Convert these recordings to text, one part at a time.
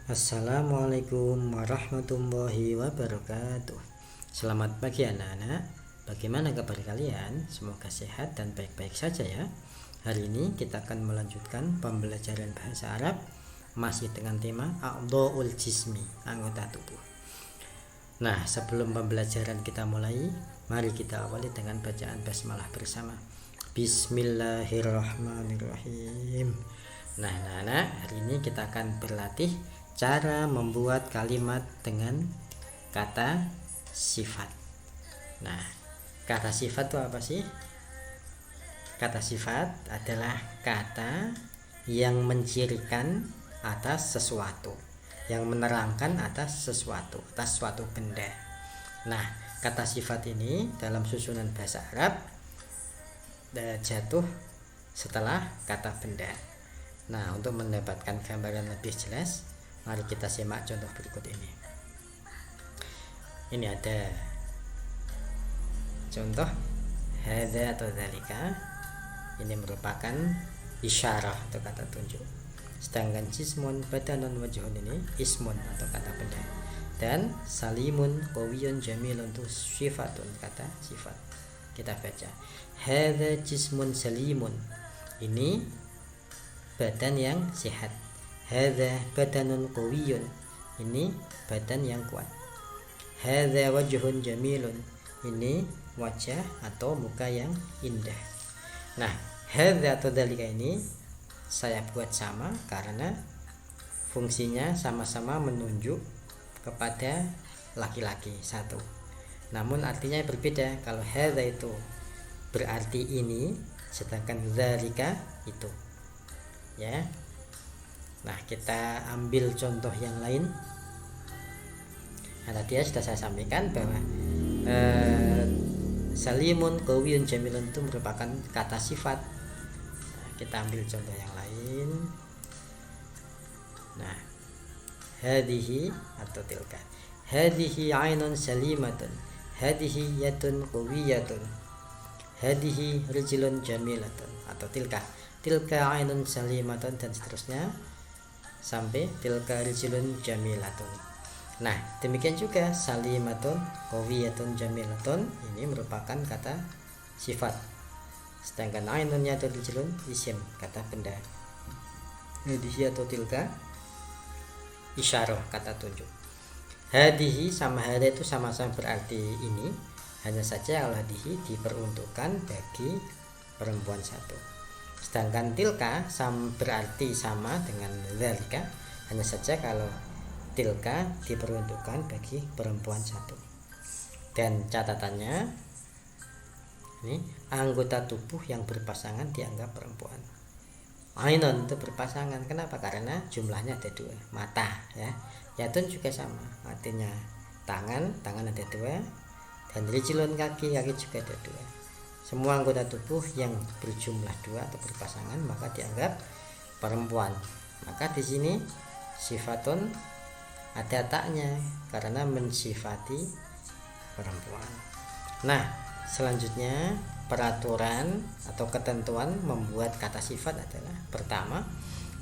Assalamualaikum warahmatullahi wabarakatuh. Selamat pagi anak-anak. Bagaimana kabar kalian? Semoga sehat dan baik-baik saja ya. Hari ini kita akan melanjutkan pembelajaran bahasa Arab masih dengan tema a'dha'ul jismi, anggota tubuh. Nah, sebelum pembelajaran kita mulai, mari kita awali dengan bacaan basmalah bersama. Bismillahirrahmanirrahim. Nah, anak-anak, hari ini kita akan berlatih cara membuat kalimat dengan kata sifat. Nah, kata sifat itu apa sih? Kata sifat adalah kata yang mencirikan atas sesuatu, yang menerangkan atas sesuatu, atas suatu benda. Nah, kata sifat ini dalam susunan bahasa Arab jatuh setelah kata benda. Nah, untuk mendapatkan gambaran lebih jelas, mari kita simak contoh berikut ini. Ini ada contoh hadza atau dzalika. Ini merupakan isyarah atau kata tunjuk. Sedangkan jismun, badanun, wajhun ini ismun atau kata benda. Dan salimun, qawiyun, jamilun itu sifatun, kata sifat. Kita baca. Hadza jismun salimun. Ini badan yang sehat. Hadza badanun qawiyun. Ini badan yang kuat. Hadza wajhun jamilun. Ini wajah atau muka yang indah. Nah, hadza atau dzalika ini saya buat sama karena fungsinya sama-sama menunjuk kepada laki-laki satu. Namun artinya berbeda. Kalau hadza itu berarti ini, sedangkan dzalika itu. Ya. Nah, kita ambil contoh yang lain. Nah, tadi sudah saya sampaikan bahwa salimun, qawiyun, jamilun itu merupakan kata sifat. Nah, kita ambil contoh yang lain. Nah, hadhihi atau tilka. Hadhihi 'ainun salimatun. Hadhihi yadun qawiyatun. Hadhihi rijlun jamilatun atau tilka. Tilka 'ainun salimatun dan seterusnya sampai tilka rijlun jamilatun. Nah, demikian juga salimatun, qawiyatun, jamilatun ini merupakan kata sifat. Sedangkan ainun atau rijlun isim, kata benda. Hadihi atau tilka isyarah, kata tunjuk. Hadihi sama hada itu sama-sama berarti ini, hanya saja kalau hadihi diperuntukkan bagi perempuan satu. Sedangkan tilka berarti sama dengan dzalika, hanya saja kalau tilka diperuntukkan bagi perempuan satu. Dan catatannya ini anggota tubuh yang berpasangan dianggap perempuan. Ainun itu berpasangan. Kenapa? Karena jumlahnya ada dua. Mata ya. Yatun juga sama. Artinya tangan ada dua. Dan rijlun kaki juga ada dua. Semua anggota tubuh yang berjumlah dua atau berpasangan maka dianggap perempuan. Maka di sini sifatun ada taknya karena mensifati perempuan. Nah, selanjutnya peraturan atau ketentuan membuat kata sifat adalah pertama,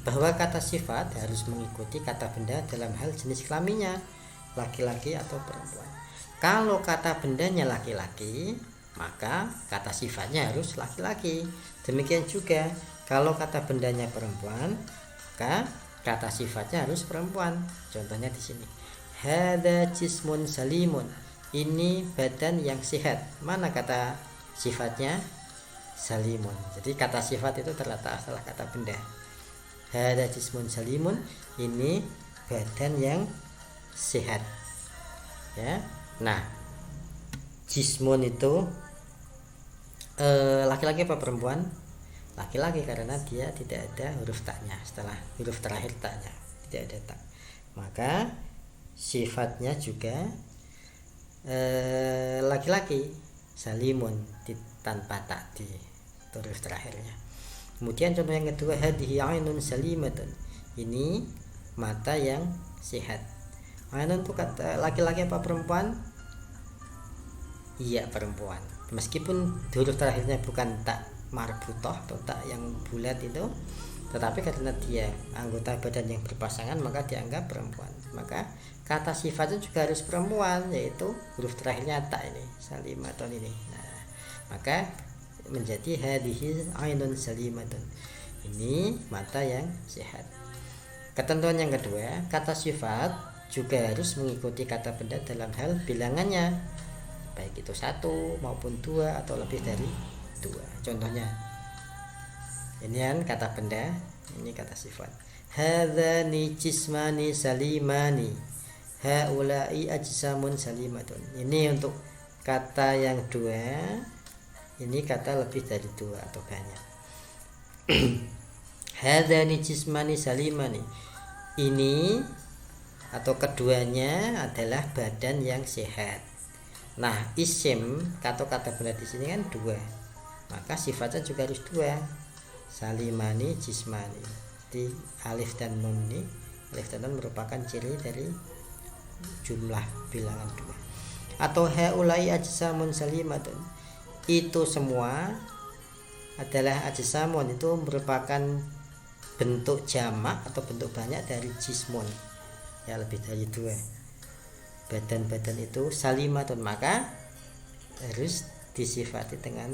bahwa kata sifat harus mengikuti kata benda dalam hal jenis kelaminnya, laki-laki atau perempuan. Kalau kata bendanya laki-laki, maka kata sifatnya harus laki-laki. Demikian juga kalau kata bendanya perempuan, maka kata sifatnya harus perempuan. Contohnya di sini. Hadza jismun salimun. Ini badan yang sehat. Mana kata sifatnya? Salimun. Jadi kata sifat itu terletak setelah kata benda. Hadza jismun salimun. Ini badan yang sehat. Ya. Nah, jismun itu laki-laki apa perempuan? Laki-laki karena dia tidak ada huruf taknya setelah huruf terakhir taknya, tidak ada tak. Maka sifatnya juga laki-laki, salimun tanpa tak di huruf terakhirnya. Kemudian contoh yang kedua, hadhihi 'ainun salimatun. Ini mata yang sehat. Ainun itu kata laki-laki apa perempuan? Iya, perempuan. Meskipun huruf terakhirnya bukan tak marbutah atau tak yang bulat itu, tetapi karena dia anggota badan yang berpasangan maka dianggap perempuan. Maka kata sifatnya juga harus perempuan, yaitu huruf terakhirnya ta ini, salimatun ini. Nah, maka menjadi hadhihi ainun salimatun, ini mata yang sehat. Ketentuan yang kedua, kata sifat juga harus mengikuti kata benda dalam hal bilangannya, baik itu 1 maupun 2 atau lebih dari 2. Contohnya ini kan kata benda, ini kata sifat. Hadzani jismani salimani, haula'i ajsamun salimatun. Ini untuk kata yang 2, ini kata lebih dari 2 atau banyak. Hadzani jismani salimani, ini atau keduanya adalah badan yang sehat. Nah, isim atau kata benda di sini kan 2, maka sifatnya juga harus 2. Salimani jismani, di alif dan nun ini, alif dan nun merupakan ciri dari jumlah bilangan 2. Atau haulai ajsamun salimatun, itu semua adalah ajsamun, itu merupakan bentuk jamak atau bentuk banyak dari jismun, ya lebih dari 2 badan-badan itu salimatun, maka harus disifati dengan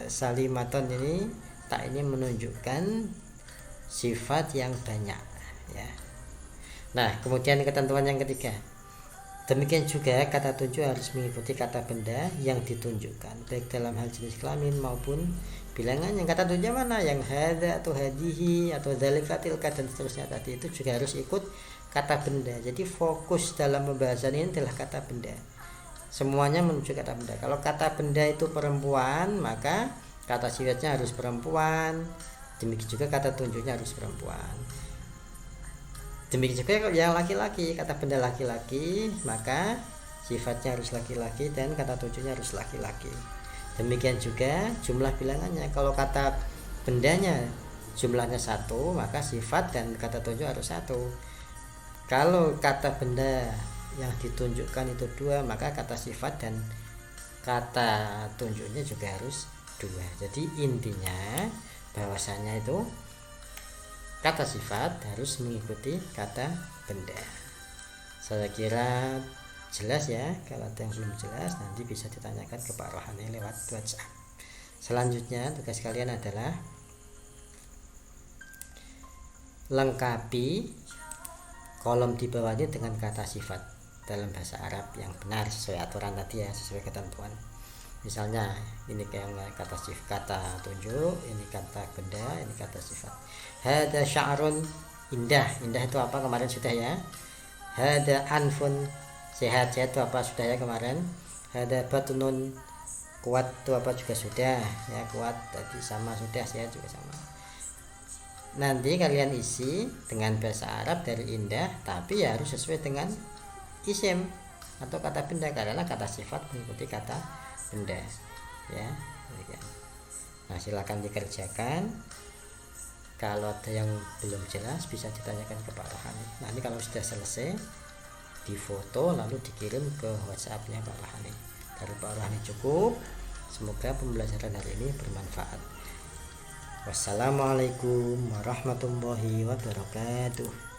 salimatun ini, tak ini menunjukkan sifat yang banyak, ya. Nah, kemudian ketentuan yang ketiga, demikian juga kata tunjuk harus mengikuti kata benda yang ditunjukkan, baik dalam hal jenis kelamin maupun bilangan. Yang kata tunjuk mana? Yang hadza atau hadihi atau dzalika tilka dan seterusnya tadi, itu juga harus ikut kata benda. Jadi fokus dalam pembahasan ini adalah kata benda. Semuanya menuju kata benda. Kalau kata benda itu perempuan, maka kata sifatnya harus perempuan. Demikian juga kata tunjuknya harus perempuan. Demikian juga yang laki-laki, kata benda laki-laki, maka sifatnya harus laki-laki dan kata tunjuknya harus laki-laki. Demikian juga jumlah bilangannya. Kalau kata bendanya jumlahnya 1, maka sifat dan kata tunjuk harus 1. Kalau kata benda yang ditunjukkan itu 2, maka kata sifat dan kata tunjuknya juga harus 2. Jadi intinya bahwasanya itu kata sifat harus mengikuti kata benda. Saya kira jelas ya. Kalau ada yang belum jelas nanti bisa ditanyakan ke Pak Rohani lewat WhatsApp. Selanjutnya tugas kalian adalah lengkapi kolom di bawah ini dengan kata sifat dalam bahasa Arab yang benar sesuai aturan tadi ya, sesuai ketentuan. Misalnya ini kayak kata sifat, kata tunjuk, ini kata benda, ini kata sifat. Hada sya'run, indah. Indah itu apa? Kemarin sudah ya. Hada anfun, sehat. Sehat itu apa? Sudah ya kemarin. Hada batnun, kuat itu apa? Juga sudah ya. Kuat tadi sama sudah, sehat juga sama. Nanti kalian isi dengan bahasa Arab dari indah, tapi ya harus sesuai dengan isim atau kata benda, karena kata sifat mengikuti kata benda ya. Nah, silakan dikerjakan. Kalau ada yang belum jelas bisa ditanyakan ke Pak Rohani. Nanti kalau sudah selesai difoto lalu dikirim ke WhatsApp-nya Pak Rohani. Dari Pak Rohani cukup. Semoga pembelajaran hari ini bermanfaat. Wassalamualaikum warahmatullahi wabarakatuh.